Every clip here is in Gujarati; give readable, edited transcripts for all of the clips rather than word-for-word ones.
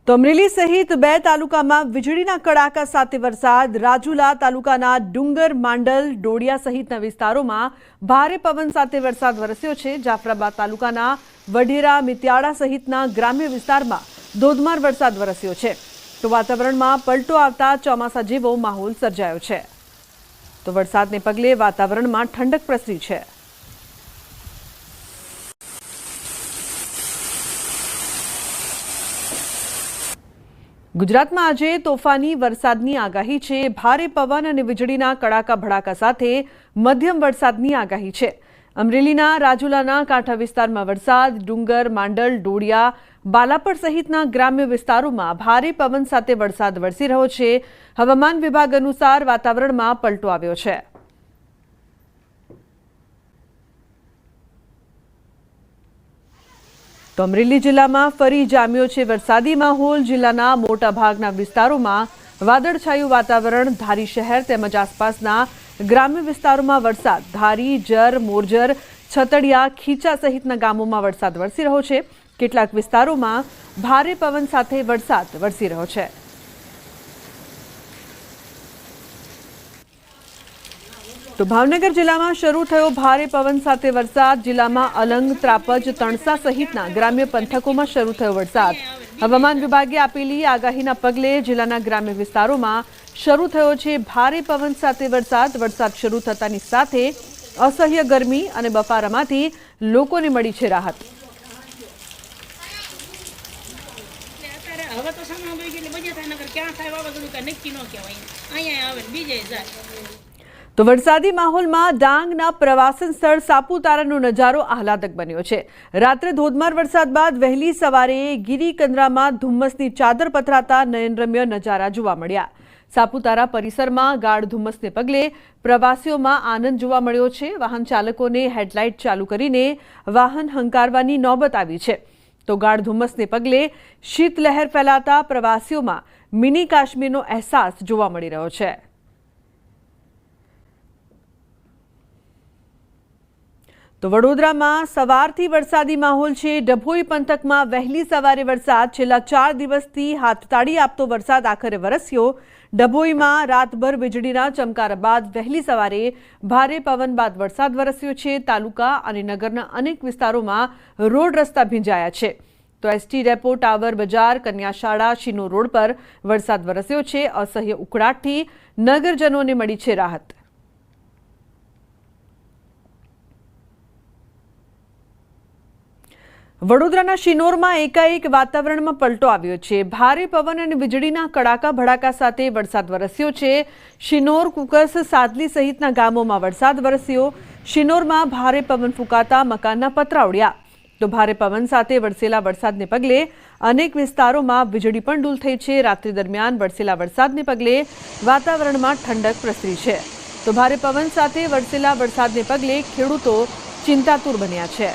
તો અમરેલી સહિત બે તાલુકામાં વીજળીના કડાકા સાથે વરસાદ। રાજુલા તાલુકાના ડુંગર, માંડલ, ડોડિયા સહિતના વિસ્તારોમાં ભારે પવન સાથે વરસાદ વરસ્યો છે। જાફરાબાદ તાલુકાના વઢેરા, મિતિયાળા સહિતના ગ્રામ્ય વિસ્તારમાં ધોધમાર વરસાદ વરસ્યો છે। તો વાતાવરણમાં પલટો આવતા ચોમાસા જેવો માહોલ સર્જાયો છે। તો વરસાદને પગલે વાતાવરણમાં ઠંડક પ્રસરી છે। ગુજરાતમાં આજે તોફાની વરસાદની આગાહી છે। ભારે પવન અને વીજળીના કડાકા ભડાકા સાથે મધ્યમ વરસાદની આગાહી છે। અમરેલીના રાજુલાના કાંઠા વિસ્તારમાં વરસાદ, ડુંગર, માંડલ, ડોડિયા, બાલાપડ સહિતના ગ્રામ્ય વિસ્તારોમાં ભારે પવન સાથે વરસાદ વરસી રહ્યો છે। હવામાન વિભાગ અનુસાર વાતાવરણમાં પલટો આવ્યો છે। તો અમરેલી જિલ્લામાં ફરી જામ્યો છે વરસાદી માહોલ। જિલ્લાના મોટાભાગના વિસ્તારોમાં વાદળછાયું વાતાવરણ। ધારી શહેર તેમજ આસપાસના ગ્રામ્ય વિસ્તારોમાં વરસાદ। ધારી, જર, મોરજર, છતડિયા, ખીચા સહિતના ગામોમાં વરસાદ વરસી રહ્યો છે। કેટલાક વિસ્તારોમાં ભારે પવન સાથે વરસાદ વરસી રહ્યો છે। તો ભાવનગર જિલ્લામાં શરૂ થયો ભારે પવન સાથે વરસાદ। જિલ્લામાં અલંગ, ત્રાપજ, તણસા સહિતના ગ્રામ્ય પંથકોમાં શરૂ થયો વરસાદ। હવામાન વિભાગે આપેલી આગાહીના પગલે જિલ્લાના ગ્રામ્ય વિસ્તારોમાં શરૂ થયો છે ભારે પવન સાથે વરસાદ। વરસાદ શરૂ થતાની સાથે અસહ્ય ગરમી અને બફારામાંથી લોકોને મળી છે રાહત। તો વરસાદી માહોલમાં ડાંગના પ્રવાસન સ્થળ સાપુતારાનો નજારો આહલાદક બન્યો છે। રાત્રે ધોધમાર વરસાદ બાદ વહેલી સવારે ગિરિકંદરામાં ધુમ્મસની ચાદર પથરાતા નયનરમ્ય નજારા જોવા મળ્યા। સાપુતારા પરિસરમાં ગાઢ ધુમ્મસને પગલે પ્રવાસીઓમાં આનંદ જોવા મળ્યો છે। વાહન ચાલકોને હેડલાઇટ ચાલુ કરીને વાહન હંકારવાની નોબત આવી છે। તો ગાઢ ધુમ્મસને પગલે શીતલહેર ફેલાતા પ્રવાસીઓમાં મિની કાશ્મીરનો અહેસાસ જોવા મળી રહ્યો છે। તો વડોદરામાં સવારથી વરસાદી માહોલ છે। ડભોઈ પંથકમાં વહેલી સવારે વરસાદ। છેલ્લા 4 દિવસથી હાથતાળી આપતો વરસાદ આખરે વરસ્યો। ડભોઈમાં રાતભર વીજળીના ચમકારા બાદ વહેલી સવારે ભારે પવન બાદ વરસાદ વરસ્યો છે। તાલુકા અને નગરના અનેક વિસ્તારોમાં રોડ રસ્તા ભીંજાયા છે। તો એસટી ડેપો, ટાવર બજાર, કન્યાશાળા, શિનો રોડ પર વરસાદ વરસ્યો છે। અસહ્ય ઉકળાટથી નગરજનોને મળી છે રાહત। વડોદરાના શિનોરમાં એકાએક વાતાવરણમાં પલટો આવ્યો છે। ભારે પવન અને વીજળીના કડાકા ભડાકા સાથે વરસાદ વરસ્યો છે। શિનોર, કુકસ, સાદલી સહિતના ગામોમાં વરસાદ વરસ્યો। શિનોરમાં ભારે પવન ફૂંકાતા મકાનના પતરા ઉડ્યા। તો ભારે પવન સાથે વરસેલા વરસાદને પગલે અનેક વિસ્તારોમાં વીજળી પણ ડૂલ થઈ છે। રાત્રિ દરમિયાન વરસેલા વરસાદને પગલે વાતાવરણમાં ઠંડક પ્રસરી છે। તો ભારે પવન સાથે વરસેલા વરસાદને પગલે ખેડૂતો ચિંતાતુર બન્યા છે।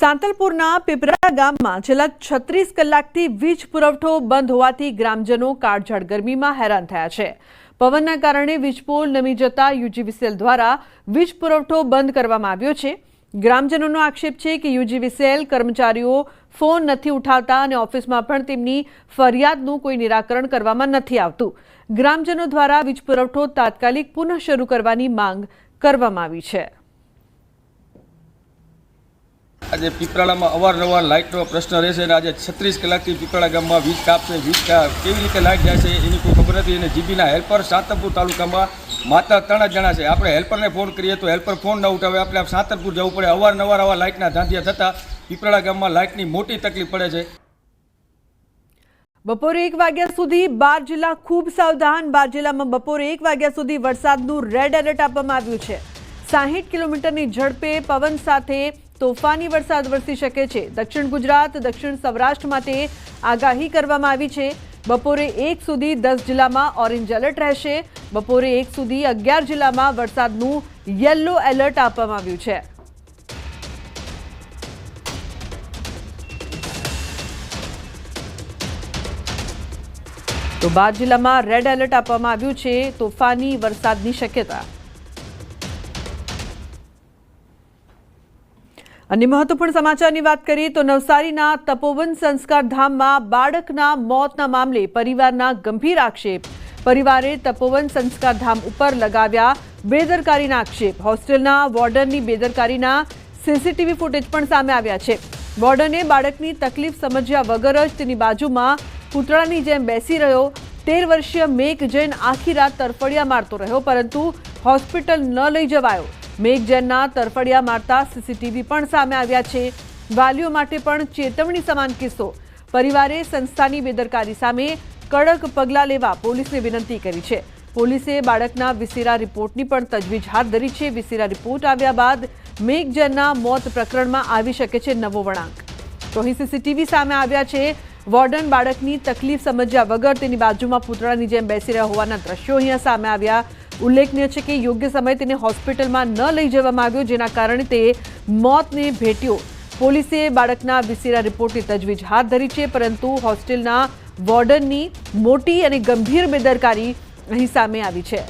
સાંતલપુરના પીપરા ગામમાં છેલ્લા 36 કલાકથી વીજ પુરવઠો બંધ હોવાથી ગ્રામજનો કાળઝાળ ગરમીમાં હેરાન થયા છે। પવનના કારણે વીજપોલ નમી જતા યુજીવીસીએલ દ્વારા વીજ પુરવઠો બંધ કરવામાં આવ્યો છે। ગ્રામજનોનો આક્ષેપ છે કે યુજીવીસીએલ કર્મચારીઓ ફોન નથી ઉઠાવતા અને ઓફિસમાં પણ તેમની ફરિયાદનું કોઈ નિરાકરણ કરવામાં નથી આવતું। ગ્રામજનો દ્વારા વીજ પુરવઠો તાત્કાલિક પુનઃ શરૂ કરવાની માંગ કરવામાં આવી છે। આજે પીપરાળામાં અવારનવાર લાઇટનો પ્રશ્ન રહેશે અને આજે 36 કલાકથી પીપરાળા ગામમાં વીજ કાપશે। વીજ કેવી રીતે લાઇટ જાય છે એની કોઈ ખબર નથી। અને જીબીના હેલ્પર સાંતલપુર તાલુકામાં માત્ર 3 જ જણા છે। આપણે હેલ્પરને ફોન કરીએ તો હેલ્પર ફોન ન ઉઠાવે, આપણે સાંતલપુર જવું પડે। અવારનવાર આવા લાઇટના ધાંધિયા થતાં પીપરાળા ગામમાં લાઇટની મોટી તકલીફ પડે છે। બપોરે 1 વાગ્યા સુધી 12 જિલ્લા ખૂબ સાવધાન। 12 જિલ્લામાં બપોરે 1 વાગ્યા સુધી વરસાદનું રેડ એલર્ટ આપવામાં આવ્યું છે। 60 કિલોમીટરની ઝડપે પવન સાથે તોફાની વરસાદ વરસી શકે છે। દક્ષિણ ગુજરાત, દક્ષિણ સૌરાષ્ટ્ર માટે આગાહી કરવામાં આવી છે। બપોરે 1 સુધી 10 જિલ્લામાં ઓરેન્જ એલર્ટ રહેશે। બપોરે 1 સુધી 11 જિલ્લામાં વરસાદનું યલો એલર્ટ આપવામાં આવ્યું છે। તો 12 જિલ્લામાં રેડ એલર્ટ આપવામાં આવ્યું છે। તોફાની વરસાદની શક્યતા। અને મહત્વપૂર્ણ સમાચારની વાત કરીએ તો નવસારીના તપોવન સંસ્કાર ધામમાં બાળકના મોતના મામલે પરિવારના ગંભીર આક્ષેપ. પરિવારે તપોવન સંસ્કાર ધામ ઉપર લગાવ્યા બેદરકારીના આક્ષેપ. હોસ્ટેલના વોર્ડનની બેદરકારીના સીસીટીવી ફૂટેજ પણ સામે આવ્યા છે. વોર્ડને બાળકની તકલીફ સમજ્યા વગર જ તેની બાજુમાં પૂતળાની જેમ બેસી રહ્યો. 13 વર્ષીય મેઘ જૈન આખી રાત તરફડિયા મારતો રહ્યો, પરંતુ હોસ્પિટલ ન લઈ જવાયો. મેઘ જૈનના તરફડિયા મારતા સીસીટીવી પણ સામે આવ્યા છે. વાલીઓ માટે પણ ચેતવણી સમાન કિસ્સો. પરિવારે સંસ્થાની બેદરકારી સામે કડક પગલાં લેવા પોલીસને વિનંતી કરી છે. પોલીસે બાળકના વિસેરા રિપોર્ટની પણ તજવીજ હાથ ધરી છે. વિસેરા રિપોર્ટ આવ્યા બાદ મેઘ જૈનના મોત પ્રકરણમાં આવી શકે છે નવો વળાંક. તો અહીં સીસીટીવી સામે આવ્યા છે. વોર્ડન બાળકની તકલીફ સમજ્યા વગર તેની બાજુમાં પૂતળાની જેમ બેસી રહ્યા હોવાના દ્રશ્યો અહીંયા સામે આવ્યા. ઉલ્લેખનીય છે કે યોગ્ય સમયે તેને હોસ્પિટલમાં ન લઈ જવામાં આવ્યો, જેના કારણે તે મોતને ભેટ્યો. પોલીસે બાળકના વિસેરા રિપોર્ટની તજવીજ હાથ ધરી છે, પરંતુ હોસ્ટેલના વોર્ડનની મોટી અને ગંભીર બેદરકારી અહીં સામે આવી છે.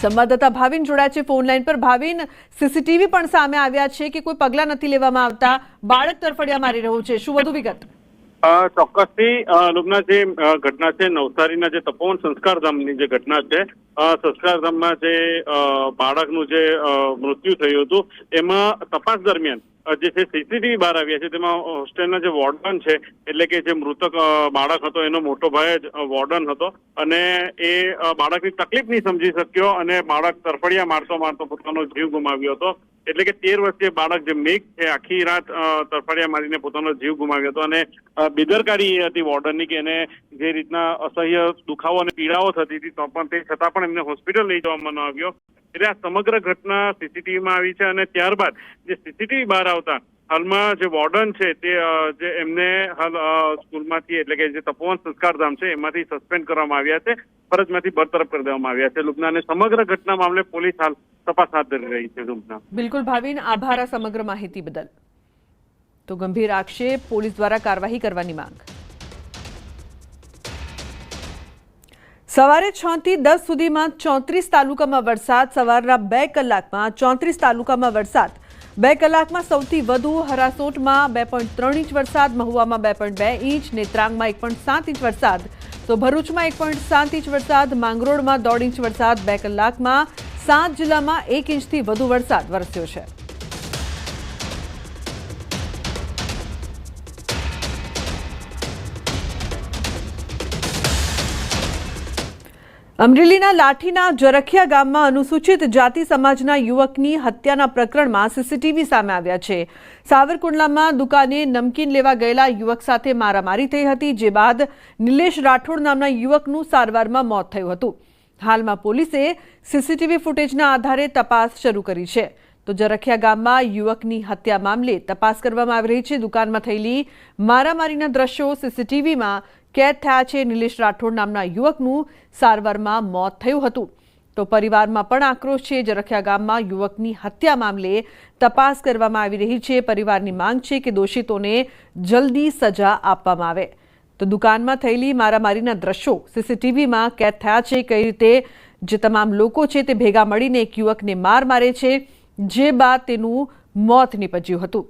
સંવાદદાતા ભાવિન જોડાયા છે ફોન લાઈન પર. ભાવિન, સીસીટીવી પણ સામે આવ્યા છે કે કોઈ પગલાં નથી લેવામાં આવતા, બાળક તરફડિયા મારી રહ્યું છે, શું વધુ વિગત? ચોક્કસથી લુબના જે ઘટના છે નવસારીના જે તપોવન સંસ્કાર ધામની જે ઘટના છે, સંસ્કાર ધામમાં જે બાળકનું જે મૃત્યુ થયું હતું, એમાં તપાસ દરમિયાન જે છે સીસીટીવી બહાર આવ્યા છે. તેમાં હોસ્ટેલના જે વોર્ડન છે, એટલે કે જે મૃતક બાળક હતો એનો મોટો ભાઈ જ વોર્ડન હતો, અને એ બાળકની તકલીફ નહીં સમજી શક્યો અને બાળક તરફડિયા મારતો પોતાનો જીવ ગુમાવ્યો હતો. એટલે કે 13 વર્ષીય બાળક જે મેઘ છે આખી રાત તરફડિયા મારીને પોતાનો જીવ ગુમાવ્યો હતો. અને બેદરકારી એ હતી વોર્ડનની કે એને જે રીતના અસહ્ય દુખાવો અને પીડાઓ થતી હતી, તો પણ તે છતાં પણ એમને હોસ્પિટલ લઈ જવામાં ન આવ્યો. એટલે આ સમગ્ર ઘટના સીસીટીવીમાં આવી છે. અને ત્યારબાદ જે સીસીટીવી બહાર આવતા હાલમાં જે વોર્ડન છે તે જે એમને હાલ સ્કૂલમાંથી, એટલે કે જે તપોવન સંસ્કાર ધામ છે એમાંથી સસ્પેન્ડ કરવામાં આવ્યા છે, ફરજમાંથી બરતરફ કરી દેવામાં આવ્યા છે. લુબના, અને સમગ્ર ઘટના મામલે પોલીસ હાલ તપાસ હાથ ધરી રહી છે. લુબના. બિલકુલ ભાવિન, આભાર આ સમગ્ર માહિતી બદલ. તો ગંભીર આક્ષેપ, પોલીસ દ્વારા કાર્યવાહી કરવાની માંગ. સવારે 6 થી 10 સુધીમાં 34 તાલુકામાં વરસાદ. સવારના 2 કલાકમાં 34 તાલુકામાં વરસાદ. 2 કલાકમાં સૌથી વધુ હરાસોટમાં 2.3 ઇંચ વરસાદ, મહુવામાં 2.2 ઇંચ, નેત્રાંગમાં 1.7 ઇંચ વરસાદ, તો ભરૂચમાં 1.7 ઇંચ વરસાદ, માંગરોળમાં 1.5 ઇંચ વરસાદ. 2 કલાકમાં 7 જિલ્લામાં 1 ઇંચથી વધુ વરસાદ વરસ્યો છે. અમરેલીના લાઠીના જરખિયા ગામમાં અનુસૂચિત જાતિ સમાજના યુવકની હત્યાના પ્રકરણમાં સીસીટીવી સામે આવ્યા છે. સાવરકુંડલામાં દુકાને નમકીન લેવા ગયેલા યુવક સાથે મારામારી થઈ હતી, જે બાદ નિલેશ રાઠોડ નામના યુવકનું સારવારમાં મોત થયું હતું. હાલમાં પોલીસે સીસીટીવી ફૂટેજના આધારે તપાસ શરૂ કરી છે. તો જરખિયા ગામમાં યુવકની હત્યા મામલે તપાસ કરવામાં આવી રહી છે. દુકાનમાં થયેલી મારામારીના દ્રશ્યો સીસીટીવીમાં કેદ થયા છે. નિલેશ રાઠોડ નામના યુવકનું સારવારમાં મોત થયું હતું. તો પરિવારમાં પણ આક્રોશ છે. જરખિયા ગામમાં યુવકની હત્યા મામલે તપાસ કરવામાં આવી રહી છે. પરિવારની માંગ છે કે દોષિતોને જલ્દી સજા આપવામાં આવે. તો દુકાનમાં થયેલી મારામારીના દ્રશ્યો સીસીટીવીમાં કેદ થયા છે. કઈ રીતે જે તમામ લોકો છે તે ભેગા મળીને એક યુવકને માર મારે છે, જે બાદ તેનું મોત નીપજ્યું હતું.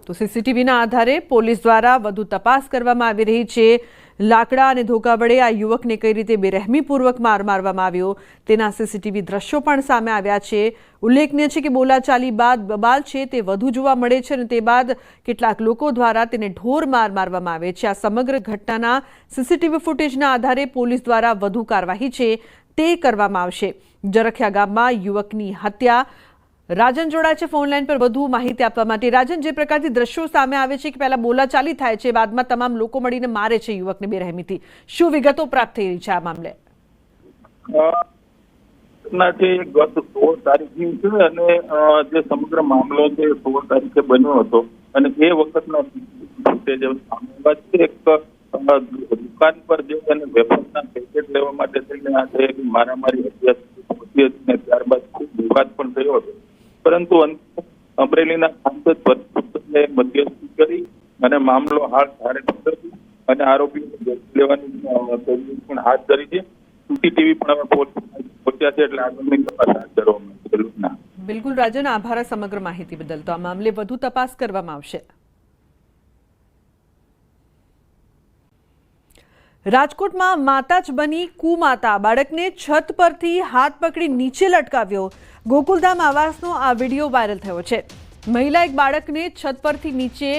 તો સીસીટીવીના આધારે પોલીસ દ્વારા વધુ તપાસ કરવામાં આવી રહી છે. લાકડા અને ધોકા વડે આ યુવકને કઈ રીતે બેરહેમીપૂર્વક માર મારવામાં આવ્યો તેના સીસીટીવી દ્રશ્યો પણ સામે આવ્યા છે. ઉલ્લેખનીય છે કે બોલાચાલી બાદ બબાલ છે તે વધુ જોવા મળે છે, અને તે બાદ કેટલાક લોકો દ્વારા તેને ઢોર માર મારવામાં આવે છે. આ સમગ્ર ઘટનાના સીસીટીવી ફૂટેજના આધારે પોલીસ દ્વારા વધુ કાર્યવાહી છે તે કરવામાં આવશે. જરખિયા ગામમાં યુવકની હત્યા. રાજન જોડાય છે ફોન લાઈન પર વધુ માહિતી આપવા માટે. રાજન, જે પ્રકારથી દ્રશ્યો સામે આવે છે કે પહેલા બોલાચાલી થાય છે, બાદમાં તમામ લોકો મળીને મારે છે યુવકને બેરહેમીથી, શું વિગતો પ્રાપ્ત થઈ રહી છે આ મામલે? ગત 16 તારીખની છે, અને જે સમગ્ર મામલો છે 16 તારીખે બન્યો હતો, અને એ વખતના દુકાન પર જે વેપારના પેકેટ લેવા માટે થઈને આ મારામારી હત્યા હતી, અને ત્યારબાદ ખૂબ વિવાદ પણ થયો હતો. પરંતુ અમરેલીના સાંસદ ભરતપુત્રને મધ્યસ્થી કરી અને મામલો હાલ ધારે પકડી અને આરોપીઓને લેવાની તજવીજ પણ હાથ ધરી છે. સીસીટીવી પણ હવે પહોંચ્યા છે, એટલે આગળની તપાસ હાથ ધરવામાં. બિલકુલ રાજન, આભાર સમગ્ર માહિતી બદલ. તો આ મામલે વધુ તપાસ કરવામાં આવશે. રાજકોટમાં માતા જ બની કુમાતા, બાળકને છત પરથી હાથ પકડી નીચે લટકાવ્યો. ગોકુલધામ આવાસનો આ વિડીયો વાયરલ થયો છે. મહિલા એક બાળકને છત પરથી નીચે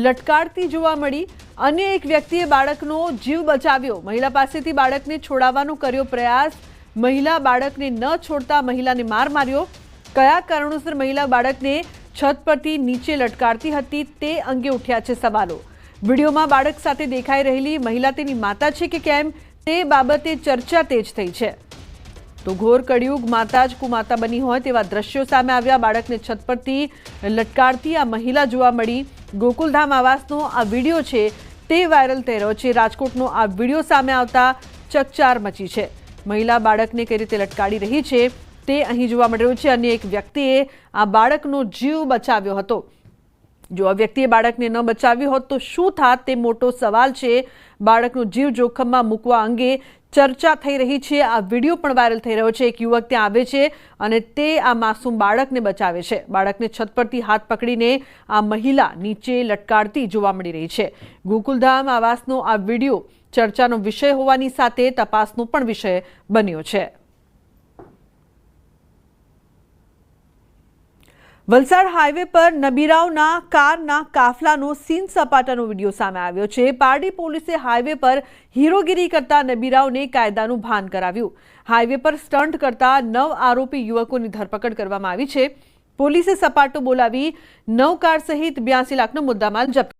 લટકાડતી જોવા મળી. અન્ય એક વ્યક્તિએ બાળકનો જીવ બચાવ્યો. મહિલા પાસેથી બાળકને છોડાવવાનો કર્યો પ્રયાસ. મહિલા બાળકને ન છોડતા મહિલાને માર માર્યો. કયા કારણોસર મહિલા બાળકને છત પરથી નીચે લટકાડતી હતી તે અંગે ઉઠ્યા છે સવાલો. વિડીયોમાં બાળક સાથે દેખાઈ રહેલી મહિલા તેની માતા છે કે કેમ તે બાબતે ચર્ચા તેજ થઈ છે. તો ઘોર કળિયુગ, માતા જ કુમાતા બની હોય તેવા દ્રશ્યો સામે આવ્યા. બાળકને છત પરથી લટકાડતી આ મહિલા જોવા મળી. ગોકુલધામ આવાસનો આ વિડીયો છે તે વાયરલ થઈ રહ્યો છે. રાજકોટનો આ વિડીયો સામે આવતા ચકચાર મચી છે. મહિલા બાળકને કઈ રીતે લટકાડી રહી છે તે અહીં જોવા મળી રહ્યું છે. અન્ય એક વ્યક્તિએ આ બાળકનો જીવ બચાવ્યો હતો. જો આ વ્યક્તિએ બાળકને ન બચાવ્યું હોત તો શું થાત તે મોટો સવાલ છે. બાળકનો જીવ જોખમમાં મૂકવા અંગે ચર્ચા થઈ રહી છે. આ વિડીયો પણ વાયરલ થઈ રહ્યો છે. એક યુવક ત્યાં આવે છે અને તે આ માસૂમ બાળકને બચાવે છે. બાળકને છત પરથી હાથ પકડીને આ મહિલા નીચે લટકાડતી જોવા મળી રહી છે. ગોકુલધામ આવાસનો આ વિડીયો ચર્ચાનો વિષય હોવાની સાથે તપાસનો પણ વિષય બન્યો છે. વલસાડ હાઈવે પર નબીરાઓના કારના કાફલાનો સીન સપાટાનો વિડીયો સામે આવ્યો છે. પારડી પોલીસે હાઈવે પર હીરોગીરી કરતા નબીરાઓને કાયદાનું ભાન કરાવ્યું. હાઈવે પર સ્ટન્ટ કરતા 9 આરોપી યુવકોની ધરપકડ કરવામાં આવી છે. પોલીસે સપાટો બોલાવી 9 કાર સહિત 82 લાખનો મુદ્દામાલ જપ્ત